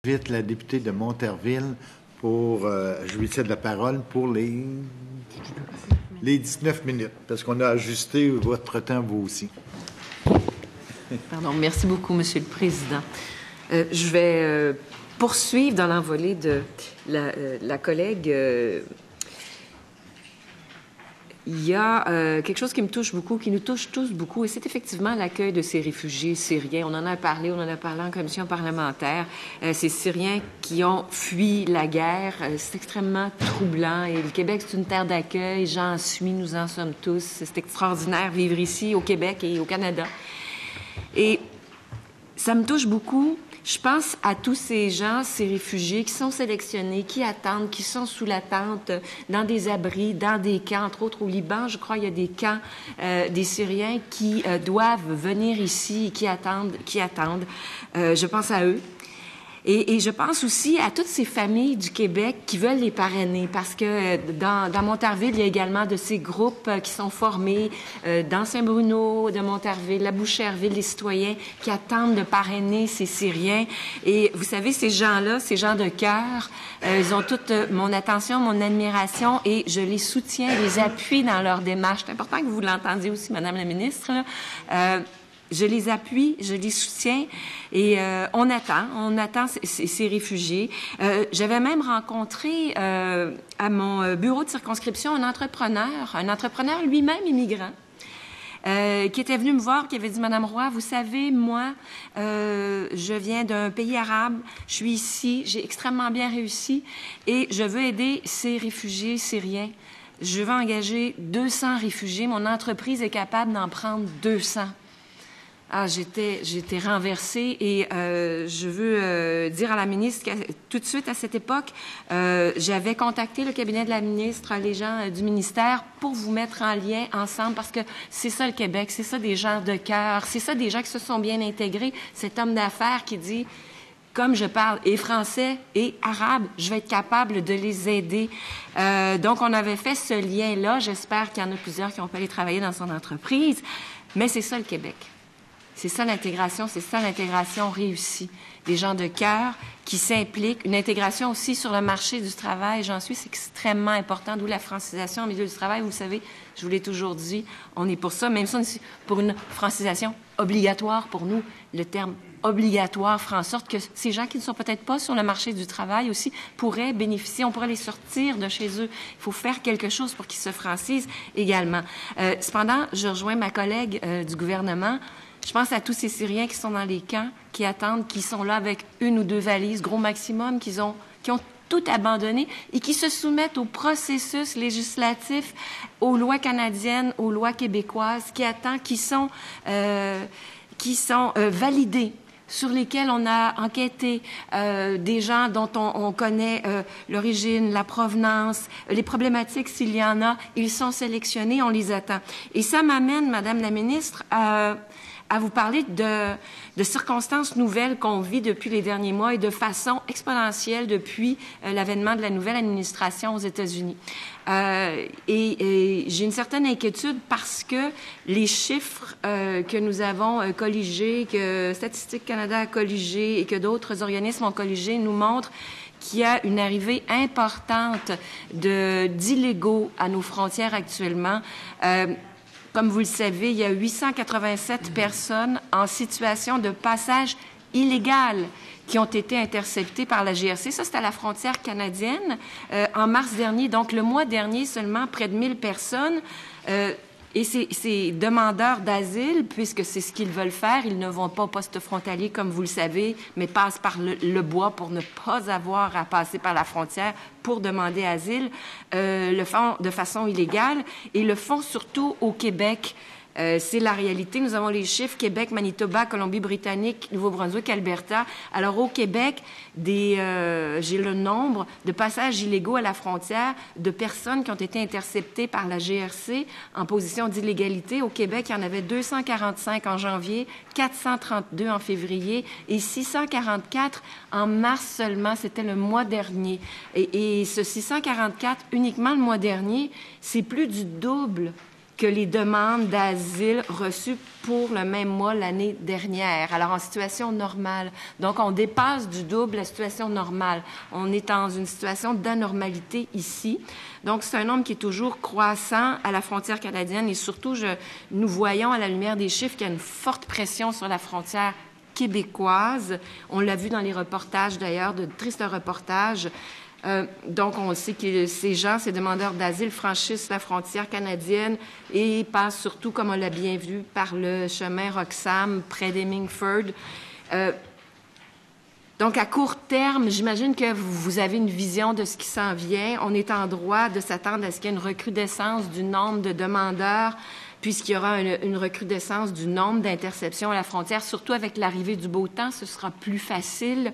J'invite la députée de Monterville pour, je lui cède la parole pour les 19 minutes, parce qu'on a ajusté votre temps, vous aussi. Pardon, merci beaucoup, Monsieur le Président. Je vais poursuivre dans l'envolée de la collègue. Il y a quelque chose qui me touche beaucoup, qui nous touche tous beaucoup, et c'est effectivement l'accueil de ces réfugiés syriens. On en a parlé en commission parlementaire. Ces Syriens qui ont fui la guerre, c'est extrêmement troublant. Et le Québec, c'est une terre d'accueil. J'en suis, nous en sommes tous. C'est extraordinaire vivre ici, au Québec et au Canada. Et ça me touche beaucoup. Je pense à tous ces gens, ces réfugiés qui sont sélectionnés, qui attendent, qui sont sous la tente, dans des abris, dans des camps, entre autres au Liban. Je crois qu'il y a des camps des Syriens qui doivent venir ici et qui attendent. Je pense à eux. Et je pense aussi à toutes ces familles du Québec qui veulent les parrainer, parce que dans Monterville, il y a également de ces groupes qui sont formés dans Saint-Bruno, de Monterville, la Boucherville, les citoyens qui attendent de parrainer ces Syriens. Et vous savez, ces gens-là, ces gens de cœur, ils ont toute mon attention, mon admiration, et je les soutiens, les appuie dans leur démarche. C'est important que vous l'entendiez aussi, Madame la ministre, là. Je les appuie, je les soutiens et on attend ces réfugiés. J'avais même rencontré à mon bureau de circonscription un entrepreneur lui-même immigrant, qui était venu me voir, qui avait dit, Madame Roy, vous savez, moi, je viens d'un pays arabe, je suis ici, j'ai extrêmement bien réussi et je veux aider ces réfugiés syriens. Je veux engager 200 réfugiés. Mon entreprise est capable d'en prendre 200. Ah, j'étais renversée et je veux dire à la ministre que tout de suite à cette époque, j'avais contacté le cabinet de la ministre, les gens du ministère pour vous mettre en lien ensemble parce que c'est ça le Québec, c'est ça des gens de cœur, c'est ça des gens qui se sont bien intégrés. Cet homme d'affaires qui dit, comme je parle et français et arabe, je vais être capable de les aider. Donc, on avait fait ce lien-là. J'espère qu'il y en a plusieurs qui ont pu aller travailler dans son entreprise. Mais c'est ça le Québec. C'est ça l'intégration réussie. Des gens de cœur qui s'impliquent. Une intégration aussi sur le marché du travail, j'en suis, c'est extrêmement important, d'où la francisation au milieu du travail. Vous savez, je vous l'ai toujours dit, on est pour ça, même si on est pour une francisation obligatoire pour nous. Le terme obligatoire fera en sorte que ces gens qui ne sont peut-être pas sur le marché du travail aussi pourraient bénéficier, on pourrait les sortir de chez eux. Il faut faire quelque chose pour qu'ils se francisent également. Cependant, je rejoins ma collègue du gouvernement. Je pense à tous ces Syriens qui sont dans les camps, qui attendent, qui sont là avec une ou deux valises, gros maximum, qui ont tout abandonné et qui se soumettent au processus législatif, aux lois canadiennes, aux lois québécoises, qui attendent, qui sont validées, sur lesquels on a enquêté, des gens dont on connaît l'origine, la provenance, les problématiques s'il y en a, ils sont sélectionnés, on les attend. Et ça m'amène, Madame la ministre, à vous parler de circonstances nouvelles qu'on vit depuis les derniers mois et de façon exponentielle depuis l'avènement de la nouvelle administration aux États-Unis. Et j'ai une certaine inquiétude parce que les chiffres que nous avons colligés, que Statistique Canada a colligés et que d'autres organismes ont colligés nous montrent qu'il y a une arrivée importante d'illégaux à nos frontières actuellement. Comme vous le savez, il y a 887 personnes en situation de passage illégal qui ont été interceptées par la GRC. Ça, c'est à la frontière canadienne. En mars dernier, donc le mois dernier, seulement près de 1000 personnes. Et ces demandeurs d'asile, puisque c'est ce qu'ils veulent faire, ils ne vont pas au poste frontalier, comme vous le savez, mais passent par le bois pour ne pas avoir à passer par la frontière pour demander asile, le font de façon illégale et le font surtout au Québec. C'est la réalité. Nous avons les chiffres Québec, Manitoba, Colombie-Britannique, Nouveau-Brunswick, Alberta. Alors, au Québec, j'ai le nombre de passages illégaux à la frontière de personnes qui ont été interceptées par la GRC en position d'illégalité. Au Québec, il y en avait 245 en janvier, 432 en février et 644 en mars seulement. C'était le mois dernier. Et ce 644, uniquement le mois dernier, c'est plus du double que les demandes d'asile reçues pour le même mois l'année dernière, alors en situation normale. Donc, on dépasse du double la situation normale. On est dans une situation d'anormalité ici. Donc, c'est un nombre qui est toujours croissant à la frontière canadienne et surtout, nous voyons à la lumière des chiffres qu'il y a une forte pression sur la frontière québécoise. On l'a vu dans les reportages, d'ailleurs, de tristes reportages. Donc, on sait que ces gens, ces demandeurs d'asile franchissent la frontière canadienne et passent surtout, comme on l'a bien vu, par le chemin Roxham près d'Hemingford. Donc, à court terme, j'imagine que vous avez une vision de ce qui s'en vient. On est en droit de s'attendre à ce qu'il y ait une recrudescence du nombre de demandeurs, puisqu'il y aura une recrudescence du nombre d'interceptions à la frontière, surtout avec l'arrivée du beau temps, ce sera plus facile.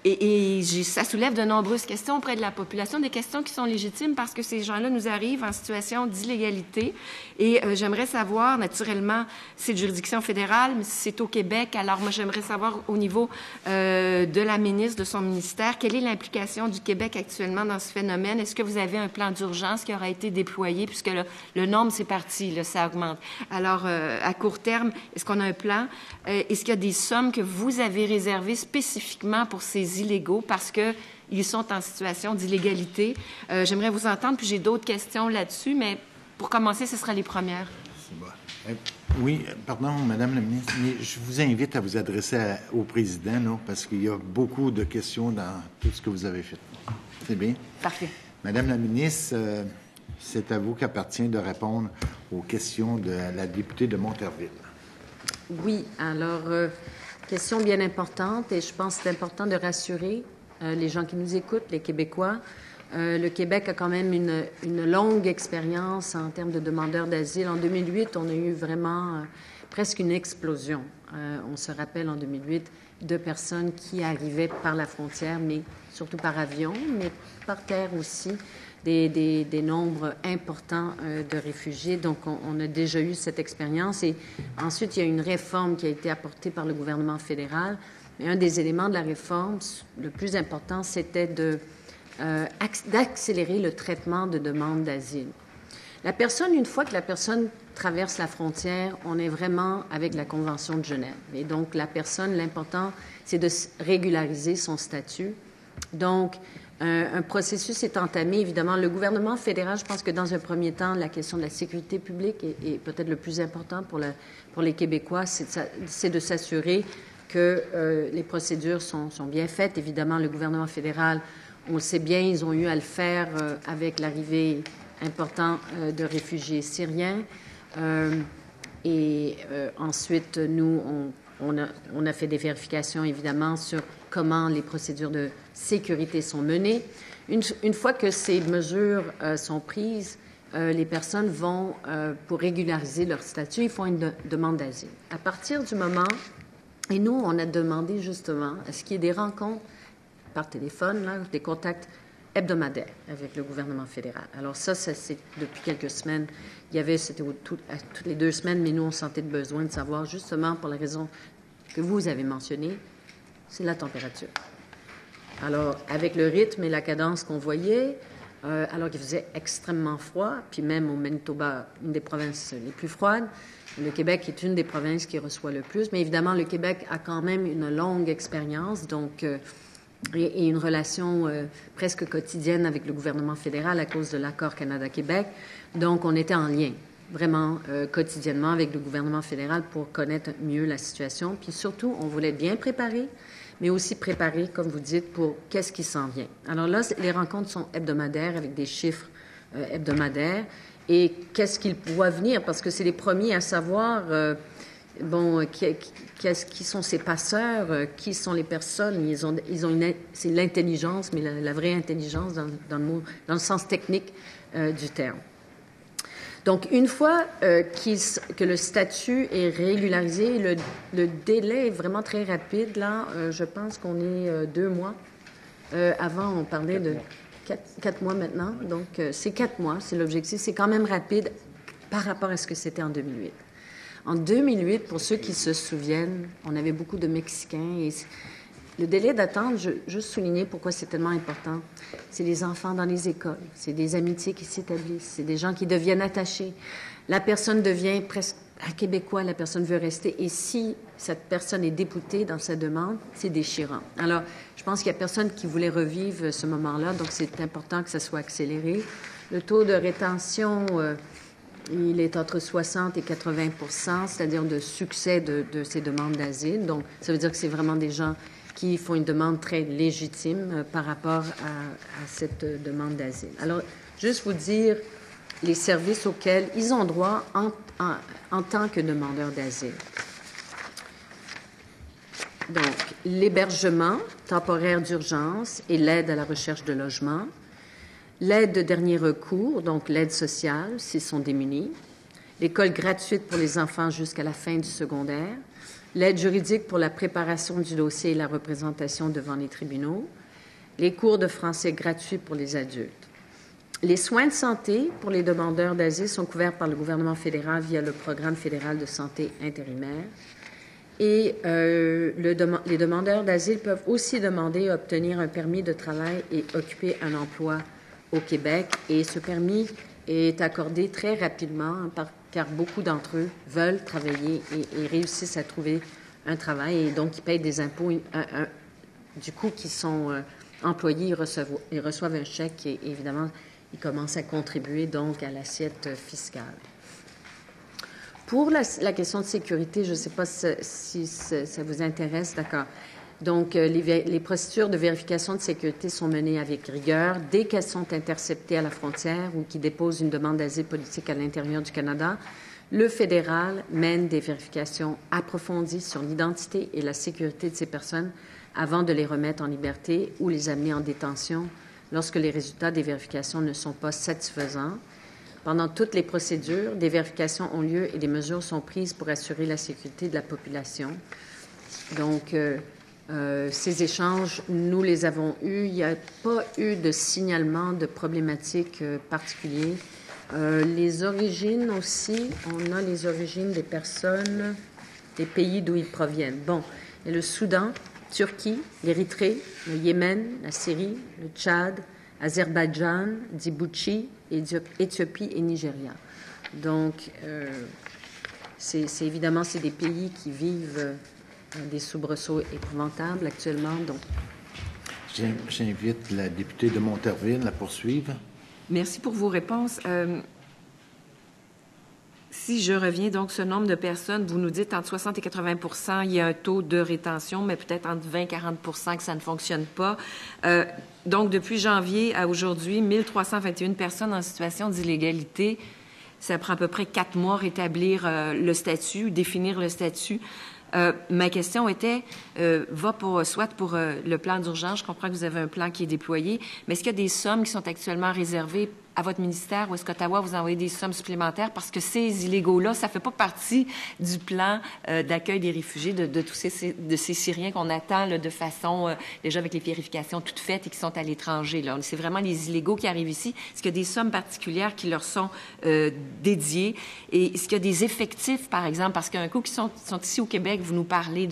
Ça soulève de nombreuses questions auprès de la population, des questions qui sont légitimes parce que ces gens-là nous arrivent en situation d'illégalité. Et j'aimerais savoir, naturellement, c'est de juridiction fédérale, mais c'est au Québec. Alors, moi, j'aimerais savoir au niveau de la ministre, de son ministère, quelle est l'implication du Québec actuellement dans ce phénomène? Est-ce que vous avez un plan d'urgence qui aura été déployé? Puisque le nombre, c'est parti, là, ça augmente. Alors, à court terme, est-ce qu'on a un plan? Est-ce qu'il y a des sommes que vous avez réservées spécifiquement pour ces illégaux parce qu'ils sont en situation d'illégalité? J'aimerais vous entendre, puis j'ai d'autres questions là-dessus, mais pour commencer, ce sera les premières. C'est bon. Oui, pardon, Madame la ministre, mais je vous invite à vous adresser au président, là, parce qu'il y a beaucoup de questions dans tout ce que vous avez fait. C'est bien? Parfait. Madame la ministre, c'est à vous qu'appartient de répondre aux questions de la députée de Monterville. Oui, alors, question bien importante et je pense que c'est important de rassurer les gens qui nous écoutent, les Québécois. Le Québec a quand même une longue expérience en termes de demandeurs d'asile. En 2008, on a eu vraiment presque une explosion. On se rappelle en 2008 de personnes qui arrivaient par la frontière, mais surtout par avion, mais par terre aussi. Des nombres importants de réfugiés. Donc, on a déjà eu cette expérience. Et ensuite, il y a une réforme qui a été apportée par le gouvernement fédéral. Mais un des éléments de la réforme, le plus important, c'était d'accélérer le traitement de demandes d'asile. Une fois que la personne traverse la frontière, on est vraiment avec la Convention de Genève. Et donc, l'important, c'est de régulariser son statut. Donc, un processus est entamé. Évidemment, le gouvernement fédéral, je pense que dans un premier temps, la question de la sécurité publique est peut-être le plus important pour les Québécois, c'est de s'assurer que les procédures sont bien faites. Évidemment, le gouvernement fédéral, on le sait bien, ils ont eu à le faire avec l'arrivée importante de réfugiés syriens. Ensuite, nous, on a fait des vérifications, évidemment, sur comment les procédures de sécurité sont menées. Une fois que ces mesures sont prises, les personnes vont, pour régulariser leur statut, ils font une demande d'asile. À partir du moment, et nous, on a demandé justement à ce qu'il y ait des rencontres par téléphone, là, des contacts hebdomadaires avec le gouvernement fédéral. Alors ça c'est depuis quelques semaines. C'était toutes les 2 semaines, mais nous, on sentait le besoin de savoir, justement, pour la raison que vous avez mentionnée, c'est la température. Alors, avec le rythme et la cadence qu'on voyait, alors qu'il faisait extrêmement froid, puis même au Manitoba, une des provinces les plus froides, le Québec est une des provinces qui reçoit le plus, mais évidemment, le Québec a quand même une longue expérience, donc, et une relation presque quotidienne avec le gouvernement fédéral à cause de l'accord Canada-Québec. Donc, on était en lien vraiment quotidiennement avec le gouvernement fédéral pour connaître mieux la situation. Puis surtout, on voulait être bien préparé, mais aussi préparé, comme vous dites, pour qu'est-ce qui s'en vient. Alors là, les rencontres sont hebdomadaires avec des chiffres hebdomadaires. Et qu'est-ce qu'il pourra venir? Parce que c'est les premiers à savoir, qui sont ces passeurs, qui sont les personnes. C'est l'intelligence, mais la vraie intelligence dans le sens technique du terme. Donc, une fois que le statut est régularisé, le délai est vraiment très rapide. Là, je pense qu'on est 2 mois. Avant, on parlait de 4 mois maintenant. Donc, c'est 4 mois, c'est l'objectif. C'est quand même rapide par rapport à ce que c'était en 2008. En 2008, pour ceux qui se souviennent, on avait beaucoup de Mexicains et Le délai d'attente, je veux juste souligner pourquoi c'est tellement important. C'est les enfants dans les écoles, c'est des amitiés qui s'établissent, c'est des gens qui deviennent attachés. La personne devient presque un Québécois, la personne veut rester. Et si cette personne est déboutée dans sa demande, c'est déchirant. Alors, je pense qu'il n'y a personne qui voulait revivre ce moment-là, donc c'est important que ça soit accéléré. Le taux de rétention, il est entre 60 et 80 %, c'est-à-dire de succès de ces demandes d'asile. Donc, ça veut dire que c'est vraiment des gens qui font une demande très légitime par rapport à cette demande d'asile. Alors, juste vous dire les services auxquels ils ont droit en tant que demandeurs d'asile. Donc, l'hébergement temporaire d'urgence et l'aide à la recherche de logement, l'aide de dernier recours, donc l'aide sociale s'ils sont démunis, l'école gratuite pour les enfants jusqu'à la fin du secondaire, l'aide juridique pour la préparation du dossier et la représentation devant les tribunaux, les cours de français gratuits pour les adultes. Les soins de santé pour les demandeurs d'asile sont couverts par le gouvernement fédéral via le programme fédéral de santé intérimaire. Et les demandeurs d'asile peuvent aussi demander et obtenir un permis de travail et occuper un emploi au Québec. Et ce permis est accordé très rapidement car beaucoup d'entre eux veulent travailler et réussissent à trouver un travail. Et donc, ils payent des impôts. Du coup, qui sont employés, ils reçoivent un chèque et évidemment, ils commencent à contribuer donc à l'assiette fiscale. Pour la question de sécurité, je ne sais pas si ça vous intéresse, d'accord. Donc, les procédures de vérification de sécurité sont menées avec rigueur dès qu'elles sont interceptées à la frontière ou qui déposent une demande d'asile politique à l'intérieur du Canada. Le fédéral mène des vérifications approfondies sur l'identité et la sécurité de ces personnes avant de les remettre en liberté ou les amener en détention lorsque les résultats des vérifications ne sont pas satisfaisants. Pendant toutes les procédures, des vérifications ont lieu et des mesures sont prises pour assurer la sécurité de la population. Donc, ces échanges, nous les avons eus. Il n'y a pas eu de signalement de problématiques particulières. Les origines aussi, on a les origines des personnes, des pays d'où ils proviennent. Bon, il y a le Soudan, Turquie, l'Érythrée, le Yémen, la Syrie, le Tchad, Azerbaïdjan, Djibouti, Éthiopie et Nigeria. Donc, évidemment, c'est des pays qui vivent des soubresauts épouvantables actuellement. Donc, j'invite la députée de Monterville à poursuivre. Merci pour vos réponses. Si je reviens, donc, ce nombre de personnes, vous nous dites entre 60 et 80 % il y a un taux de rétention, mais peut-être entre 20 et 40 % que ça ne fonctionne pas. Donc, depuis janvier à aujourd'hui, 1321 personnes en situation d'illégalité. Ça prend à peu près 4 mois rétablir le statut, définir le statut. Ma question était, soit pour le plan d'urgence, je comprends que vous avez un plan qui est déployé, mais est-ce qu'il y a des sommes qui sont actuellement réservées à votre ministère ou est-ce qu'Ottawa vous envoie des sommes supplémentaires parce que ces illégaux-là, ça ne fait pas partie du plan d'accueil des réfugiés de tous ces Syriens qu'on attend là, de façon, déjà avec les vérifications toutes faites et qui sont à l'étranger. C'est vraiment les illégaux qui arrivent ici. Est-ce qu'il y a des sommes particulières qui leur sont dédiées? Et est-ce qu'il y a des effectifs, par exemple, parce qu'un coup qui sont ici au Québec, vous nous parlez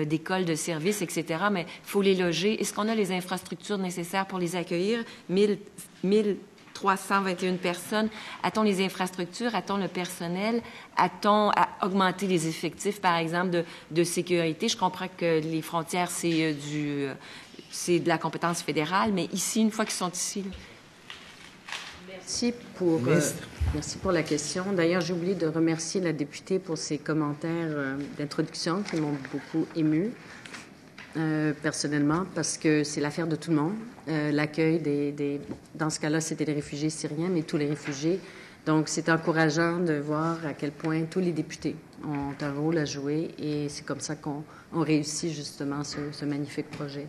d'écoles, de services, etc., mais il faut les loger. Est-ce qu'on a les infrastructures nécessaires pour les accueillir? 1321 personnes. A-t-on les infrastructures? A-t-on le personnel? A-t-on à augmenter les effectifs, par exemple, de sécurité? Je comprends que les frontières, c'est de la compétence fédérale, mais ici, une fois qu'ils sont ici... Merci pour la question. D'ailleurs, j'ai oublié de remercier la députée pour ses commentaires d'introduction qui m'ont beaucoup émue. Personnellement, parce que c'est l'affaire de tout le monde. L'accueil dans ce cas-là, c'était les réfugiés syriens, mais tous les réfugiés. Donc, c'est encourageant de voir à quel point tous les députés ont un rôle à jouer et c'est comme ça qu'on réussit justement ce magnifique projet.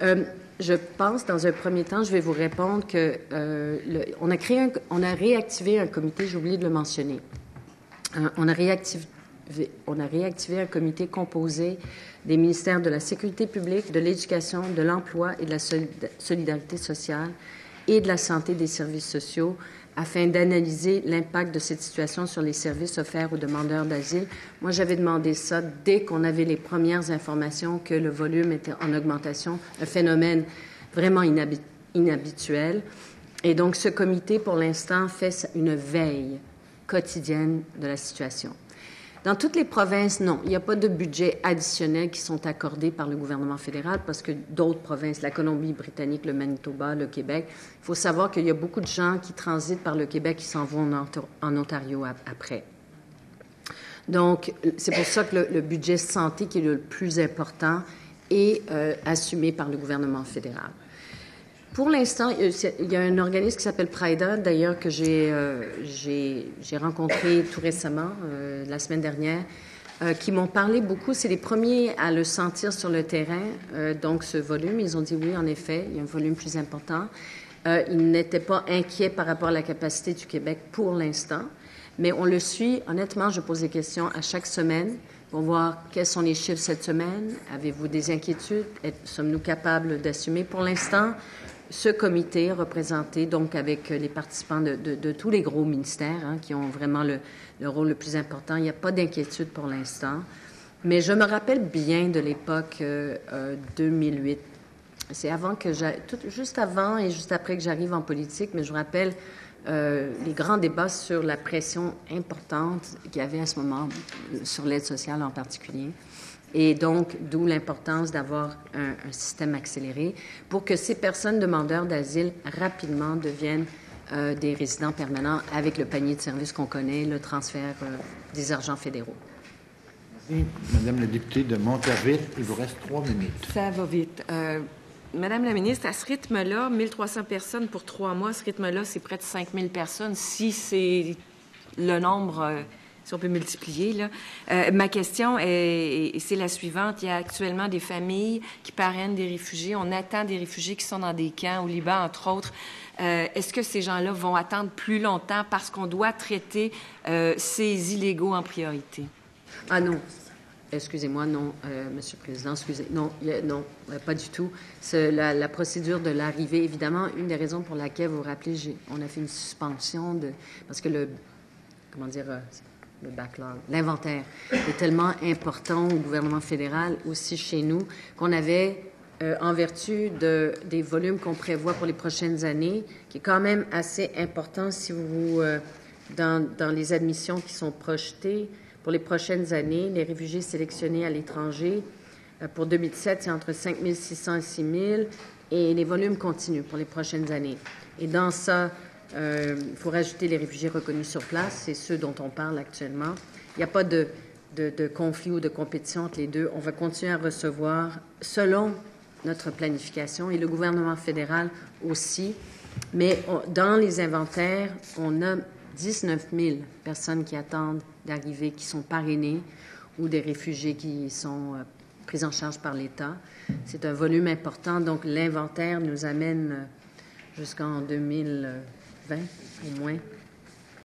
Je pense, dans un premier temps, je vais vous répondre que on a réactivé un comité, j'ai oublié de le mentionner. On a réactivé un comité composé des ministères de la Sécurité publique, de l'Éducation, de l'Emploi et de la Solidarité sociale et de la Santé des services sociaux afin d'analyser l'impact de cette situation sur les services offerts aux demandeurs d'asile. Moi, j'avais demandé ça dès qu'on avait les premières informations que le volume était en augmentation, un phénomène vraiment inhabituel. Et donc, ce comité, pour l'instant, fait une veille quotidienne de la situation. Dans toutes les provinces, non, il n'y a pas de budget additionnel qui sont accordés par le gouvernement fédéral parce que d'autres provinces, la Colombie-Britannique, le Manitoba, le Québec, il faut savoir qu'il y a beaucoup de gens qui transitent par le Québec qui s'en vont en Ontario après. Donc, c'est pour ça que le budget santé, qui est le plus important, est assumé par le gouvernement fédéral. Pour l'instant, il y a un organisme qui s'appelle PRIDA, d'ailleurs, que j'ai rencontré tout récemment, la semaine dernière, qui m'ont parlé beaucoup. C'est les premiers à le sentir sur le terrain, donc ce volume. Ils ont dit oui, en effet, il y a un volume plus important. Ils n'étaient pas inquiets par rapport à la capacité du Québec pour l'instant, mais on le suit. Honnêtement, je pose des questions à chaque semaine pour voir quels sont les chiffres cette semaine. Avez-vous des inquiétudes? Sommes-nous capables d'assumer? Pour l'instant, ce comité représenté, donc avec les participants de tous les gros ministères qui ont vraiment le rôle le plus important, il n'y a pas d'inquiétude pour l'instant. Mais je me rappelle bien de l'époque 2008. C'est juste avant et juste après que j'arrive en politique, mais je me rappelle les grands débats sur la pression importante qu'il y avait à ce moment sur l'aide sociale en particulier. Et donc, d'où l'importance d'avoir un système accéléré pour que ces personnes demandeurs d'asile rapidement deviennent des résidents permanents avec le panier de services qu'on connaît, le transfert des argents fédéraux. Merci. Madame la députée de Monterville, il vous reste 3 minutes. Ça va vite. Madame la ministre, à ce rythme-là, 1300 personnes pour 3 mois, ce rythme-là, c'est près de 5000 personnes. Si c'est le nombre... si on peut multiplier, là. Ma question c'est la suivante. Il y a actuellement des familles qui parrainent des réfugiés. On attend des réfugiés qui sont dans des camps au Liban, entre autres. Est-ce que ces gens-là vont attendre plus longtemps parce qu'on doit traiter ces illégaux en priorité? Ah non. Excusez-moi, non, Monsieur le Président, non, pas du tout. La procédure de l'arrivée, évidemment, une des raisons pour laquelle, vous vous rappelez, on a fait une suspension parce que le backlog, l'inventaire est tellement important au gouvernement fédéral, aussi chez nous, qu'on avait, en vertu des volumes qu'on prévoit pour les prochaines années, qui est quand même assez important si vous, dans les admissions qui sont projetées pour les prochaines années, les réfugiés sélectionnés à l'étranger, pour 2017, c'est entre 5 600 et 6 000, et les volumes continuent pour les prochaines années. Et dans ça, il faut rajouter les réfugiés reconnus sur place, c'est ceux dont on parle actuellement. Il n'y a pas de conflit ou de compétition entre les deux. On va continuer à recevoir selon notre planification et le gouvernement fédéral aussi. Mais dans les inventaires, on a 19 000 personnes qui attendent d'arriver, qui sont parrainées ou des réfugiés qui sont pris en charge par l'État. C'est un volume important. Donc, l'inventaire nous amène jusqu'en 2020, au moins,